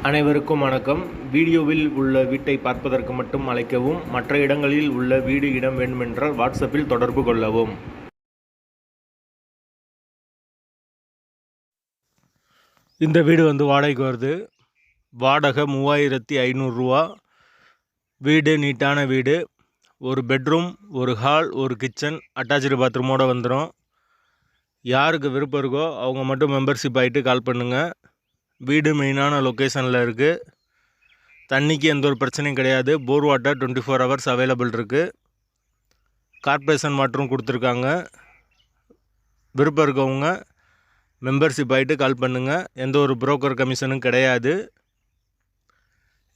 அனைவருக்கும் வணக்கம். வீடியோவில் உள்ள வீட்டை பார்ப்பதற்கு மட்டும் அழைக்கவும். மற்ற இடங்களில் உள்ள வீடு இடம் வேண்டுமென்றால் வாட்ஸ்அப்பில் தொடர்பு கொள்ளவும். இந்த வீடு வாடகைக்கு வருது. வாடகை 3500 ரூபா. வீடு நீட்டான வீடு. ஒரு பெட்ரூம், ஒரு ஹால், ஒரு கிச்சன், அட்டாச்சு பாத்ரூமோடு வந்துடும். யாருக்கு விருப்பம் இருக்கோ அவங்க மட்டும் மெம்பர்ஷிப் ஆகிட்டு கால் பண்ணுங்கள். வீடு மெயினான லொக்கேஷனில் இருக்குது. தண்ணிக்கு எந்த ஒரு பிரச்சனையும் கிடையாது. போர் வாட்டர் 24 ஹவர்ஸ் அவைலபிள் இருக்குது. கார்ப்பரேஷன் வாட்டரும் கொடுத்துருக்காங்க. விருப்பம் இருக்கவங்க மெம்பர்ஷிப் ஆகிட்டு கால் பண்ணுங்கள். எந்த ஒரு புரோக்கர் கமிஷனும் கிடையாது.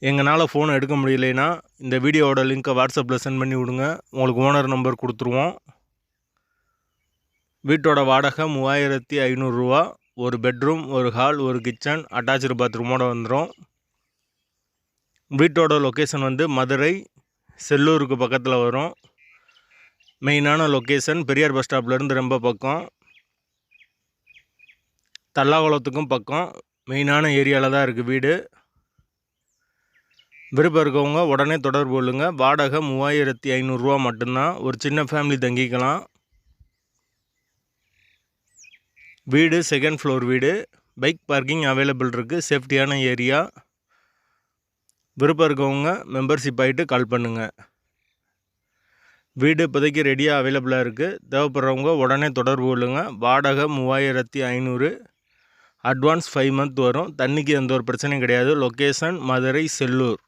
எங்களால் ஃபோன் எடுக்க முடியலைன்னா இந்த வீடியோவோட லிங்க்கை வாட்ஸ்அப்பில் சென்ட் பண்ணி விடுங்க. உங்களுக்கு ஓனர் நம்பர் கொடுத்துருவோம். வீட்டோட வாடகை 3500 ரூபா. ஒரு பெட்ரூம், ஒரு ஹால், ஒரு கிச்சன், அட்டாச்சு பாத்ரூமோடு வந்துடும். வீட்டோட லொக்கேஷன் மதுரை செல்லூருக்கு பக்கத்தில் வரும். மெயினான லொக்கேஷன் பெரியார் பஸ் ஸ்டாப்லேருந்து ரொம்ப பக்கம். தல்லாகுளத்துக்கும் பக்கம். மெயினான ஏரியாவில் தான் இருக்குது வீடு. விருப்பம் இருக்கவங்க உடனே தொடர்பு கொள்ளுங்க. வாடகை 3500 ரூபா மட்டும்தான். ஒரு சின்ன ஃபேமிலி தங்கிக்கலாம். வீடு செகண்ட் ஃப்ளோர் வீடு. பைக் பார்க்கிங் அவைலபிள் இருக்குது. சேஃப்டியான ஏரியா. விருப்பம் இருக்கவங்க மெம்பர்ஷிப் ஆகிட்டு கால் பண்ணுங்கள். வீடு இப்போதைக்கு ரெடியாக அவைலபிளாக இருக்குது. தேவைப்படுறவங்க உடனே தொடர்பு கொள்ளுங்கள். வாடகை 3500. அட்வான்ஸ் 5 மந்த் வரும். தண்ணிக்கு எந்த ஒரு பிரச்சனையும் கிடையாது. லொக்கேஷன் மதுரை செல்லூர்.